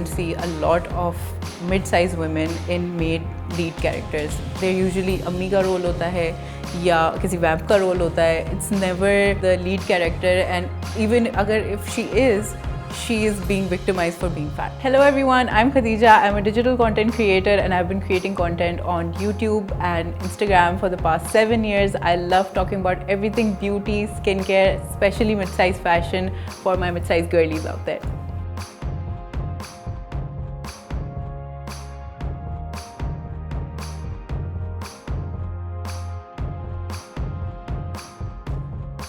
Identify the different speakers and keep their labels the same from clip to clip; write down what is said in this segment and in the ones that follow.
Speaker 1: don't see a lot of mid-sized women in male lead characters. They're usually अम्मी का role होता है या किसी वैम्प का रोल होता है. It's never the lead character, and even अगर if she is being victimized for being fat. Hello everyone, I'm Khadija. I'm a digital content creator and I've been creating content on YouTube and Instagram for the past 7 years. I love talking about everything beauty, skincare, especially mid-size fashion for my mid-size girlies out there.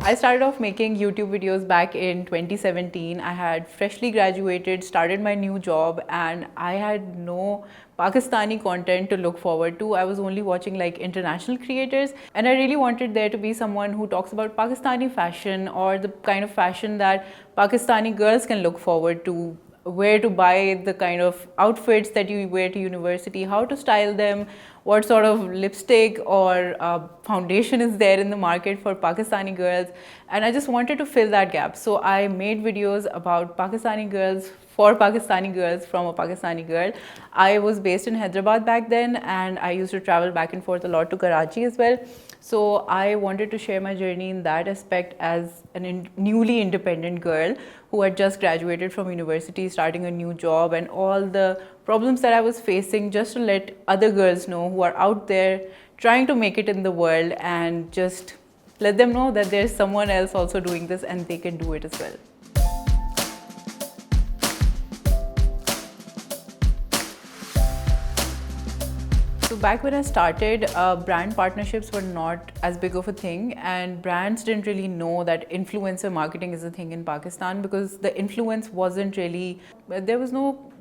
Speaker 1: I started off making YouTube videos back in 2017. I had freshly graduated, started my new job, and I had no Pakistani content to look forward to. I was only watching like international creators, and I really wanted there to be someone who talks about Pakistani fashion or the kind of fashion that Pakistani girls can look forward to, where to buy the kind of outfits that you wear to university, how to style them, what sort of lipstick or foundation is there in the market for Pakistani girls. And I just wanted to fill that gap. So I made videos about Pakistani girls for Pakistani girls from a Pakistani girl. I was based in Hyderabad back then, and I used to travel back and forth a lot to Karachi as well. So I wanted to share my journey in that aspect as a newly independent girl who had just graduated from university, starting a new job, and all the problems that I was facing, just to let other girls know who are out there trying to make it in the world, and just let them know that there's someone else also doing this and they can do it as well. So back when I started, brand partnerships were not as big of a thing, and brands didn't really know that influencer marketing is a thing in Pakistan, because the influence wasn't really, there was no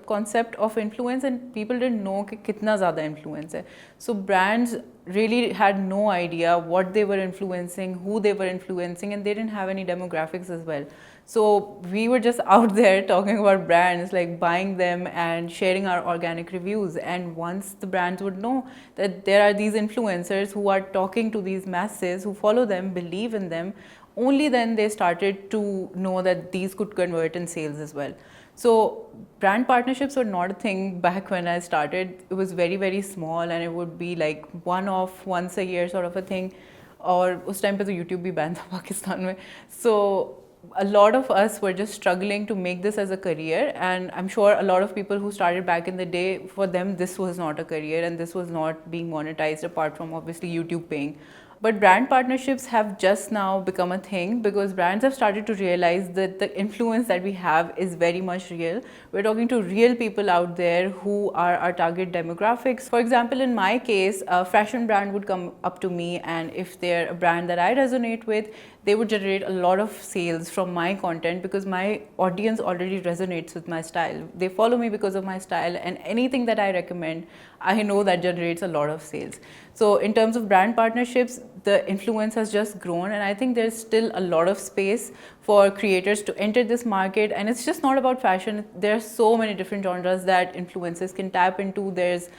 Speaker 1: concept of influence, and people didn't know कि कितना ज़्यादा influence है. So brands really had no idea what they were influencing, who they were influencing, and they didn't have any demographics as well. So we were just out there talking about brands, like buying them and sharing our organic reviews. And once the brands would know that there are these influencers who are talking to these masses who follow them, believe in them, only then they started to know that these could convert in sales as well. So brand partnerships were not a thing back when I started. It was very, very small, and it would be like one-off, once a year sort of a thing. और उस time पे तो YouTube भी ban था पाकिस्तान में. So a lot of us were just struggling to make this as a career, and I'm sure a lot of people who started back in the day, for them this was not a career and this was not being monetized apart from obviously YouTube paying. But brand partnerships have just now become a thing, because brands have started to realize that the influence that we have is very much real. We're talking to real people out there who are our target demographics. For example, in my case, a fashion brand would come up to me, and if they're a brand that I resonate with, they would generate a lot of sales from my content, because my audience already resonates with my style. They follow me because of my style, and anything that I recommend, I know that generates a lot of sales. So in terms of brand partnerships, the influence has just grown, and I think there's still a lot of space for creators to enter this market. And it's just not about fashion. There are so many different genres that influencers can tap into. There's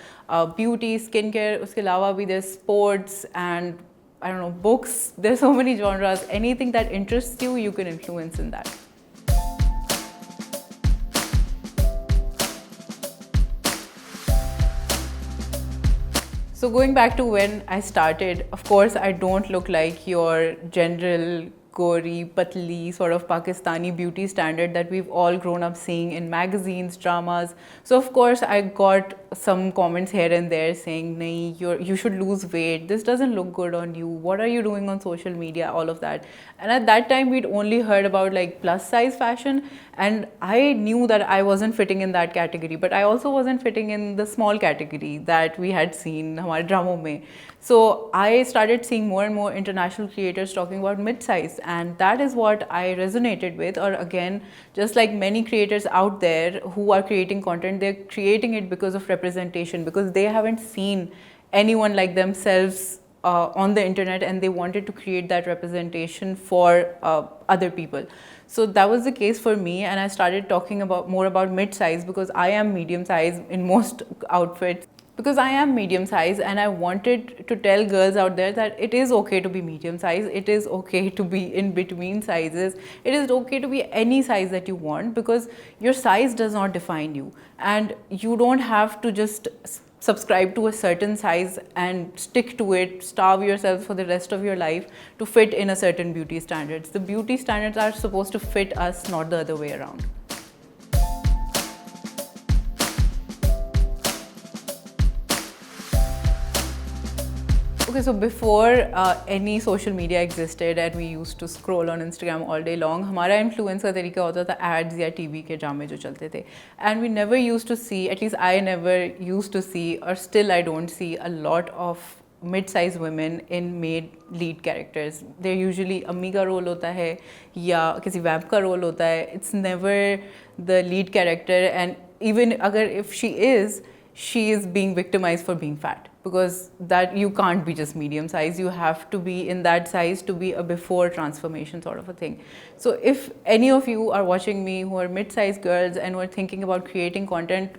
Speaker 1: beauty, skincare, uske alawa bhi there's sports, and I don't know, books. There's so many genres. Anything that interests you, you can influence in that. So going back to when I started, of course, I don't look like your general gory, patli sort of Pakistani beauty standard that we've all grown up seeing in magazines, dramas. So of course, I got some comments here and there saying, "Nahi, you should lose weight. This doesn't look good on you. What are you doing on social media?" All of that. And at that time, we'd only heard about like plus size fashion, and I knew that I wasn't fitting in that category, but I also wasn't fitting in the small category that we had seen हमारे ड्रामों में. So I started seeing more and more international creators talking about mid-size, and that is what I resonated with. Or again, just like many creators out there who are creating content, they're creating it because of representation, because they haven't seen anyone like themselves on the internet, and they wanted to create that representation for other people. So that was the case for me, and I started talking more about mid-size, because I am medium size in most outfits. because I am medium size and I wanted to tell girls out there that it is okay to be medium size, it is okay to be in between sizes, it is okay to be any size that you want, because your size does not define you, and you don't have to just subscribe to a certain size and stick to it, starve yourself for the rest of your life to fit in a certain beauty standards. The beauty standards are supposed to fit us, not the other way around. Okay, so before any social media existed and we used to scroll on Instagram all day long, हमारा influence का तरीका होता था ads या TV के ड्रामे जो चलते थे, and we never used to see, at least I never used to see, or still I don't see a lot of mid-sized women in made lead characters. They're usually अम्मी का role होता है या किसी वैब का role होता है. It's never the lead character, and even अगर if she is being victimized for being fat, because that you can't be just medium size, you have to be in that size to be a before transformation sort of a thing. So if any of you are watching me who are mid-sized girls and who are thinking about creating content,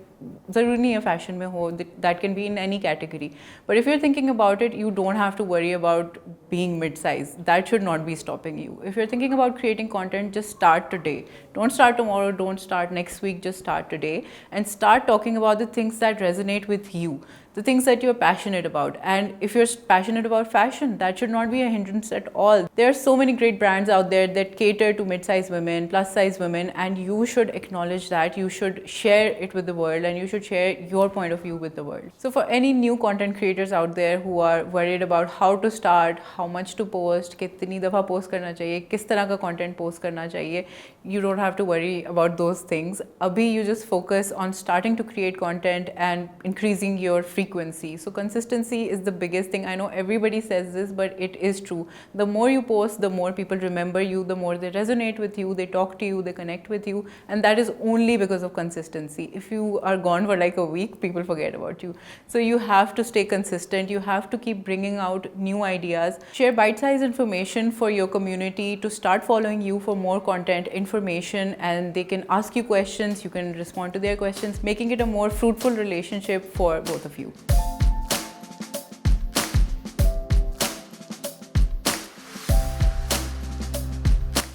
Speaker 1: ज़रूरी नहीं है fashion में हो, that can be in any category, but if you're thinking about it, you don't have to worry about being mid-size. That should not be stopping you. If you're thinking about creating content, just start today. Don't start tomorrow, don't start next week, just start today and start talking about the things that resonate with you, the things that you're passionate about. And if you're passionate about fashion, that should not be a hindrance at all. There are so many great brands out there that cater to mid-sized women, plus-size women, and you should acknowledge that. You should share it with the world, and you should share your point of view with the world. So for any new content creators out there who are worried about how to start, how much to post, कितनी दफ़ा post करना चाहिए, किस तरह का content post करना चाहिए, you don't have to worry about those things. Abhi you just focus on starting to create content and increasing your frequency. So consistency is the biggest thing. I know everybody says this, but it is true. The more you post, the more people remember you, the more they resonate with you, they talk to you, they connect with you, and that is only because of consistency. If you are gone for like a week, people forget about you. So you have to stay consistent. You have to keep bringing out new ideas. Share bite-sized information for your community to start following you for more content, information, and they can ask you questions, you can respond to their questions, making it a more fruitful relationship for both of you.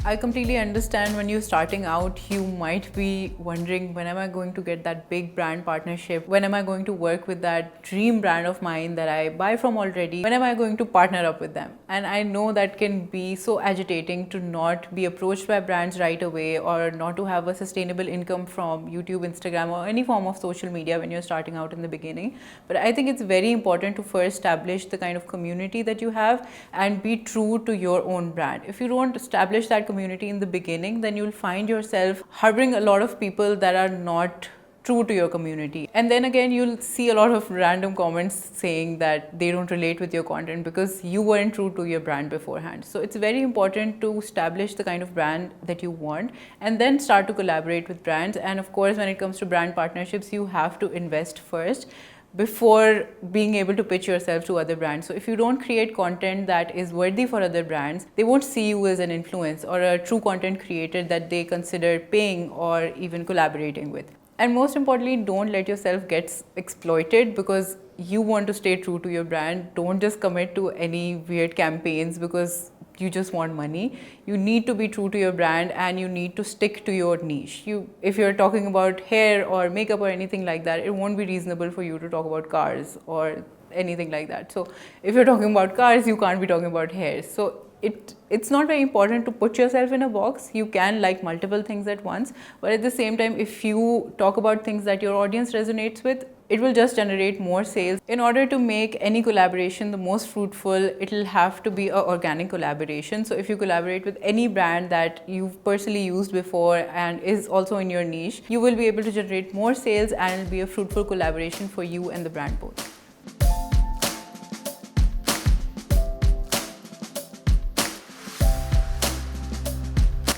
Speaker 1: I completely understand when you're starting out, you might be wondering, when am I going to get that big brand partnership? When am I going to work with that dream brand of mine that I buy from already? When am I going to partner up with them? And I know that can be so agitating to not be approached by brands right away, or not to have a sustainable income from YouTube, Instagram, or any form of social media when you're starting out in the beginning. But I think it's very important to first establish the kind of community that you have and be true to your own brand. If you don't establish that community in the beginning, then you'll find yourself harboring a lot of people that are not true to your community. And then again, you'll see a lot of random comments saying that they don't relate with your content because you weren't true to your brand beforehand. So it's very important to establish the kind of brand that you want and then start to collaborate with brands. And of course, when it comes to brand partnerships, you have to invest first before being able to pitch yourself to other brands. So if you don't create content that is worthy for other brands, they won't see you as an influencer or a true content creator that they consider paying or even collaborating with. And most importantly, don't let yourself get exploited because you want to stay true to your brand. Don't just commit to any weird campaigns because you just want money. You need to be true to your brand and you need to stick to your niche. If you're talking about hair or makeup or anything like that, it won't be reasonable for you to talk about cars or anything like that. So if you're talking about cars, you can't be talking about hair. So it's not very important to put yourself in a box. You can like multiple things at once, but at the same time, if you talk about things that your audience resonates with, it will just generate more sales. In order to make any collaboration the most fruitful, it'll have to be an organic collaboration. So if you collaborate with any brand that you've personally used before and is also in your niche, you will be able to generate more sales and it'll be a fruitful collaboration for you and the brand both.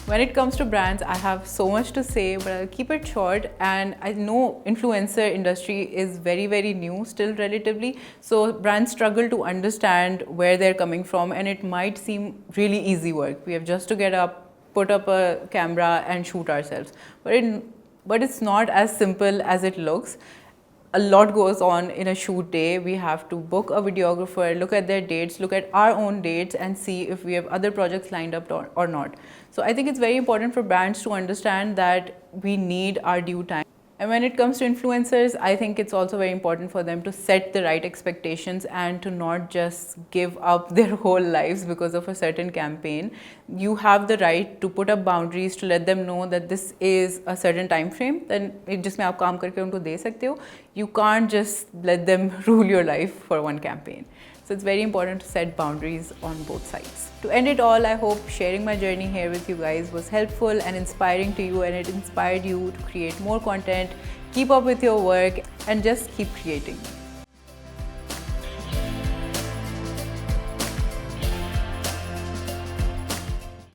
Speaker 1: When it comes to brands, I have so much to say, but I'll keep it short. And I know influencer industry is very, very new still relatively. So brands struggle to understand where they're coming from and it might seem really easy work. We have just to get up, put up a camera and shoot ourselves. But it's not as simple as it looks. a lot goes on in a shoot day. We have to book a videographer, look at their dates, look at our own dates, and see if we have other projects lined up or not. So I think it's very important for brands to understand that we need our due time. And when it comes to influencers, I think it's also very important for them to set the right expectations and to not just give up their whole lives because of a certain campaign. You have the right to put up boundaries, to let them know that this is a certain time frame, then जिसमें आप काम करके उनको दे सकते हो. You can't just let them rule your life for one campaign. So it's very important to set boundaries on both sides. To end it all, I hope sharing my journey here with you guys was helpful and inspiring to you, and it inspired you to create more content, keep up with your work, and just keep creating.